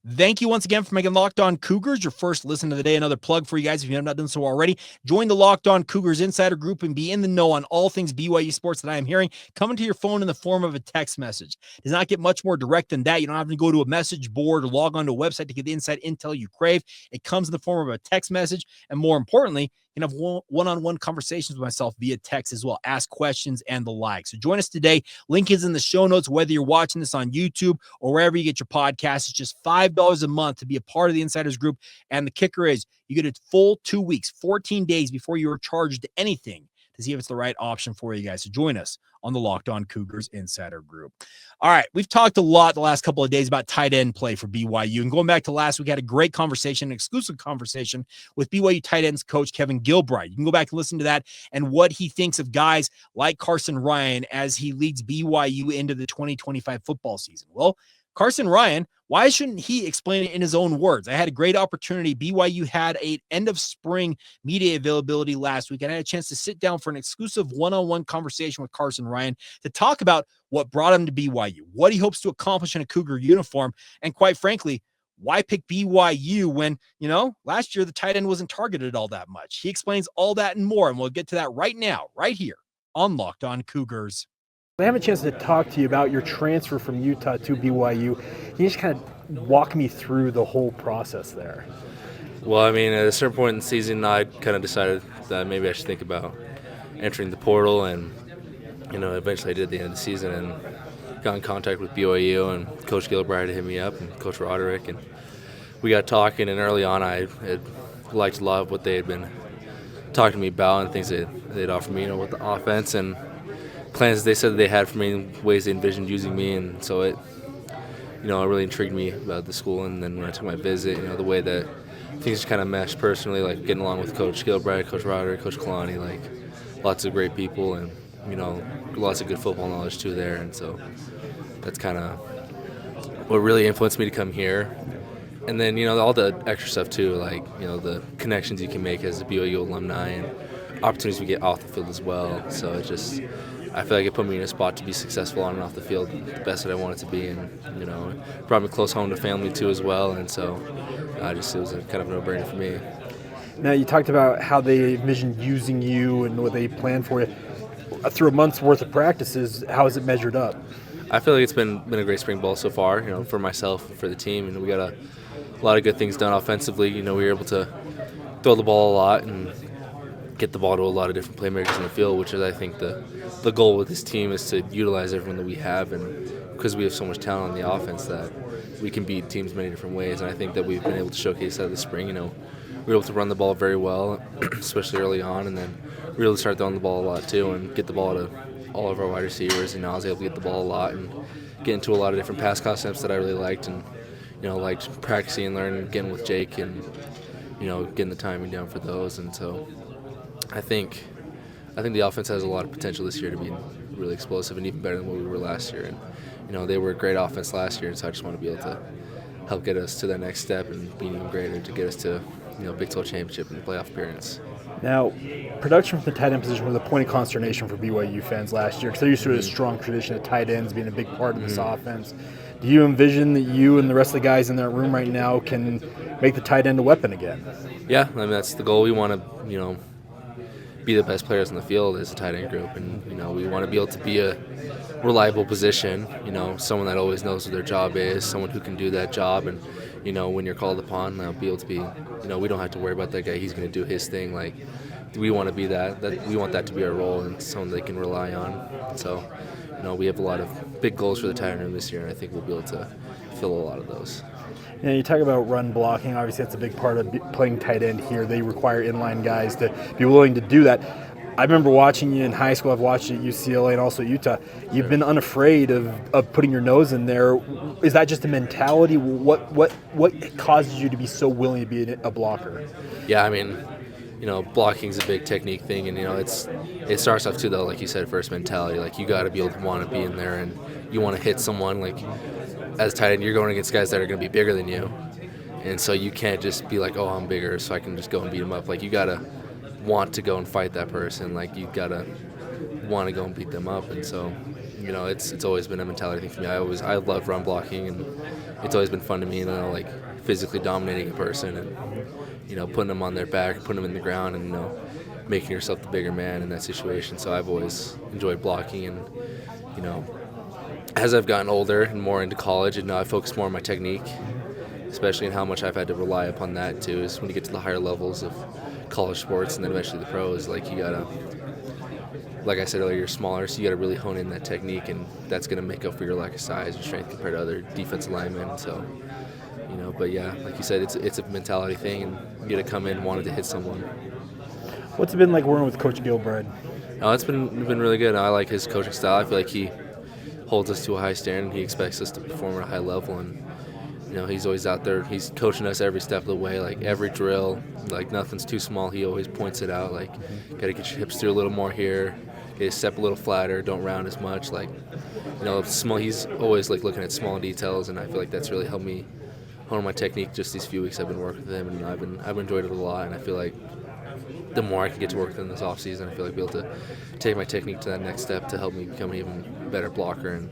Thank you once again for making Locked On Cougars your first listen of the day. Another plug for you guys if you have not done so already. Join the Locked On Cougars Insider Group and be in the know on all things BYU sports that I am hearing coming to your phone in the form of a text message. It does not get much more direct than that. You don't have to go to a message board or log on to a website to get the inside intel you crave. It comes in the form of a text message, and more importantly, you can have one-on-one conversations with myself via text as well. Ask questions and the like. So join us today. Link is in the show notes, whether you're watching this on YouTube or wherever you get your podcast. It's just $5 a month to be a part of the Insiders Group. And the kicker is you get a full 2 weeks, 14 days before you are charged anything to see if it's the right option for you guys. So join us on the Locked On Cougars Insider Group. All right, we've talked a lot the last couple of days about tight end play for BYU. And going back to last week, had a great conversation, an exclusive conversation with BYU tight ends coach Kevin Gilbride. You can go back and listen to that and what he thinks of guys like Carsen Ryan as he leads BYU into the 2025 football season. Well, Carsen Ryan, why shouldn't he explain it in his own words? I had a great opportunity. BYU had an end of spring media availability last week, and I had a chance to sit down for an exclusive one-on-one conversation with Carsen Ryan to talk about what brought him to BYU, what he hopes to accomplish in a Cougar uniform, and quite frankly, why pick BYU when, last year the tight end wasn't targeted all that much. He explains all that and more, and we'll get to that right now, right here on Locked On Cougars. I have a chance to talk to you about your transfer from Utah to BYU. Can you just kind of walk me through the whole process there? Well, I mean, at a certain point in the season, I kind of decided that maybe I should think about entering the portal, and eventually I did at the end of the season and got in contact with BYU, and Coach Gilbride hit me up, and Coach Roderick, and we got talking. And early on, I had liked a lot of what they had been talking to me about and things that they'd offered me, with the offense and plans they said they had for me, and ways they envisioned using me. And so it really intrigued me about the school. And then when I took my visit, the way that things just kind of meshed personally, like getting along with Coach Gilbride, Coach Roderick, Coach Kalani, like lots of great people, and lots of good football knowledge too there. And so that's kind of what really influenced me to come here. And then all the extra stuff too, like the connections you can make as a BYU alumni and opportunities we get off the field as well. So it just, I feel like it put me in a spot to be successful on and off the field, the best that I wanted to be, and it brought me close home to family too as well. And so it was a kind of a no-brainer for me. Now, you talked about how they envisioned using you and what they planned for you. Through a month's worth of practices, how has it measured up? I feel like it's been a great spring ball so far, for myself and for the team. And we got a lot of good things done offensively. We were able to throw the ball a lot and get the ball to a lot of different playmakers in the field, which is, I think, the goal with this team is to utilize everyone that we have, and because we have so much talent on the offense that we can beat teams many different ways. And I think that we've been able to showcase that this spring. We were able to run the ball very well, especially early on, and then we were able to start throwing the ball a lot too and get the ball to all of our wide receivers. And I was able to get the ball a lot and get into a lot of different pass concepts that I really liked, and liked practicing and learning, getting with Jake, and getting the timing down for those. And so I think the offense has a lot of potential this year to be really explosive and even better than what we were last year. And they were a great offense last year, and so I just want to be able to help get us to that next step and be even greater to get us to Big 12 championship and playoff appearance. Now, production from the tight end position was a point of consternation for BYU fans last year because they're used to a strong tradition of tight ends being a big part of this offense. Do you envision that you and the rest of the guys in that room right now can make the tight end a weapon again? Yeah, I mean, that's the goal. We want to, be the best players on the field as a tight end group, and we want to be able to be a reliable position. Someone that always knows what their job is, someone who can do that job, and when you're called upon, be able to be. We don't have to worry about that guy. He's going to do his thing. Like, we want to be that. We want that to be our role and someone they can rely on. So, we have a lot of big goals for the tight end room this year, and I think we'll be able to fill a lot of those. You talk about run blocking. Obviously, that's a big part of playing tight end here. They require inline guys to be willing to do that. I remember watching you in high school. I've watched you at UCLA and also at Utah. You've been unafraid of putting your nose in there. Is that just a mentality? What causes you to be so willing to be a blocker? Yeah, I mean, blocking is a big technique thing, and it starts off too, though, like you said, first mentality. Like, you got to be able to want to be in there, and you want to hit someone. Like, as tight end, you're going against guys that are going to be bigger than you, and so you can't just be like, oh, I'm bigger, so I can just go and beat them up. Like, you got to want to go and fight that person. Like, you got to want to go and beat them up. And so, it's always been a mentality thing for me. I love run blocking, and it's always been fun to me, like physically dominating a person and, putting them on their back, putting them in the ground and, making yourself the bigger man in that situation. So I've always enjoyed blocking and, as I've gotten older and more into college, and now I focus more on my technique, especially in how much I've had to rely upon that too, is when you get to the higher levels of college sports and then eventually the pros, like you gotta, like I said earlier, you're smaller, so you gotta really hone in that technique, and that's gonna make up for your lack of size and strength compared to other defensive linemen. So, but yeah, like you said, it's a mentality thing, and you gotta come in wanting to hit someone. What's it been like working with Coach Gilbride? Oh, it's been really good. I like his coaching style. I feel like he holds us to a high standard. He expects us to perform at a high level, and he's always out there. He's coaching us every step of the way, like every drill. Like nothing's too small. He always points it out. Like, got to get your hips through a little more here. Get your step a little flatter. Don't round as much. Like, small. He's always like looking at small details, and I feel like that's really helped me hone my technique. Just these few weeks I've been working with him, and I've enjoyed it a lot. And I feel like the more I can get to work with him this off season, I feel like I'll be able to take my technique to that next step to help me become an even better blocker. And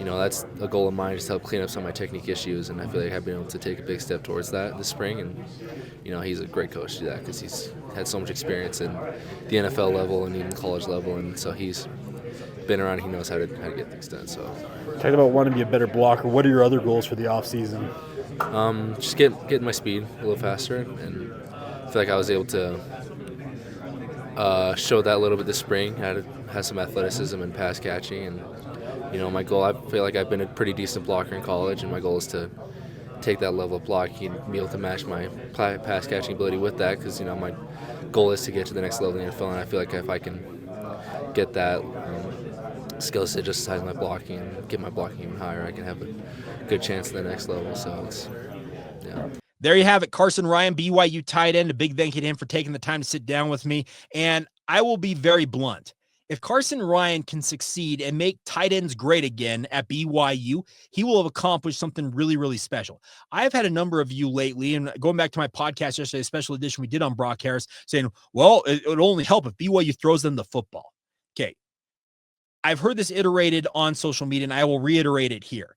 that's a goal of mine, just to help clean up some of my technique issues, and I feel like I've been able to take a big step towards that this spring. And he's a great coach to do that because he's had so much experience in the NFL level and even college level, and so he's been around. He knows how to get things done. So, talking about wanting to be a better blocker, what are your other goals for the off season? Just getting my speed a little faster, and I feel like I was able to show that a little bit this spring. I had some athleticism and pass catching, and my goal, I feel like I've been a pretty decent blocker in college, and my goal is to take that level of blocking and be able to match my pass catching ability with that, because my goal is to get to the next level in the NFL, and I feel like if I can get that skill set just as high as my blocking and get my blocking even higher, I can have a good chance at the next level. So it's, yeah. There you have it, Carsen Ryan, BYU tight end. A big thank you to him for taking the time to sit down with me. And I will be very blunt. If Carsen Ryan can succeed and make tight ends great again at BYU, he will have accomplished something really, really special. I've had a number of you lately, and going back to my podcast yesterday, a special edition we did on Brock Harris, saying, well, it would only help if BYU throws them the football. Okay. I've heard this iterated on social media, and I will reiterate it here.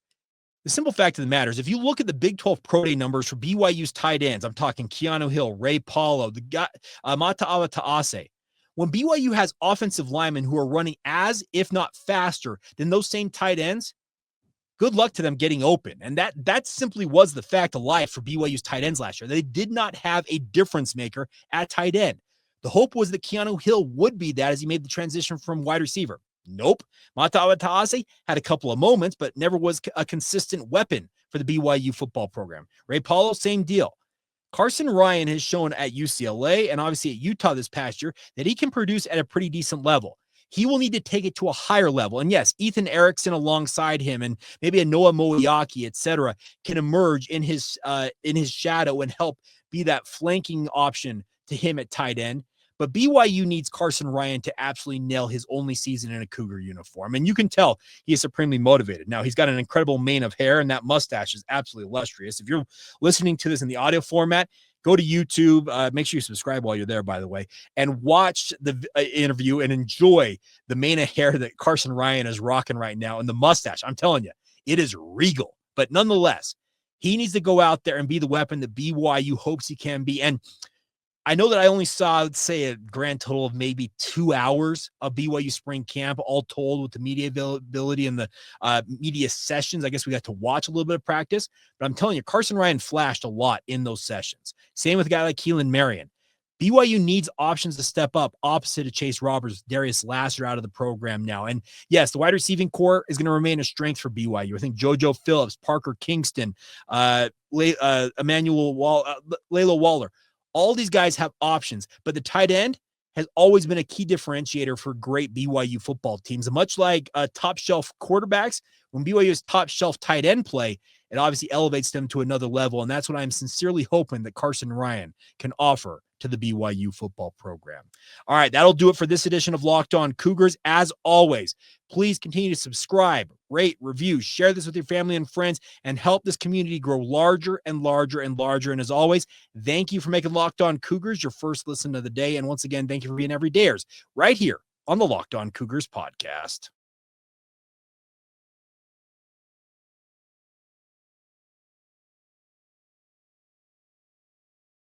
The simple fact of the matter is, if you look at the Big 12 Pro Day numbers for BYU's tight ends, I'm talking Keanu Hill, Ray Paulo, the guy, Mata'awa Ta'ase. When BYU has offensive linemen who are running as, if not faster, than those same tight ends, good luck to them getting open. And that simply was the fact of life for BYU's tight ends last year. They did not have a difference maker at tight end. The hope was that Keanu Hill would be that as he made the transition from wide receiver. Nope. Mata'awa Ta'ase had a couple of moments, but never was a consistent weapon for the BYU football program. Ray Paulo, same deal. Carsen Ryan has shown at UCLA and obviously at Utah this past year that he can produce at a pretty decent level. He will need to take it to a higher level. And yes, Ethan Erickson alongside him and maybe a Noah Moiaki, et cetera, can emerge in his shadow and help be that flanking option to him at tight end. But BYU needs Carsen Ryan to absolutely nail his only season in a Cougar uniform. And you can tell he is supremely motivated. Now, he's got an incredible mane of hair, and that mustache is absolutely illustrious. If you're listening to this in the audio format, go to YouTube. Make sure you subscribe while you're there, by the way, and watch the interview and enjoy the mane of hair that Carsen Ryan is rocking right now. And the mustache, I'm telling you, it is regal. But nonetheless, he needs to go out there and be the weapon that BYU hopes he can be. And I know that I only saw, let's say, a grand total of maybe 2 hours of BYU spring camp, all told, with the media availability and the media sessions. I guess we got to watch a little bit of practice. But I'm telling you, Carsen Ryan flashed a lot in those sessions. Same with a guy like Keelan Marion. BYU needs options to step up opposite of Chase Roberts, Darius Lasser out of the program now. And yes, the wide receiving core is going to remain a strength for BYU. I think JoJo Phillips, Parker Kingston, Emmanuel Layla Waller, all these guys have options, but the tight end has always been a key differentiator for great BYU football teams. And much like top shelf quarterbacks, when BYU's top shelf tight end play, it obviously elevates them to another level. And that's what I'm sincerely hoping that Carsen Ryan can offer to the BYU football program. All right, that'll do it for this edition of Locked On Cougars. As always, please continue to subscribe, rate, review, share this with your family and friends, and help this community grow larger and larger and larger. And as always, thank you for making Locked On Cougars your first listen of the day. And once again, thank you for being everydayers right here on the Locked On Cougars podcast.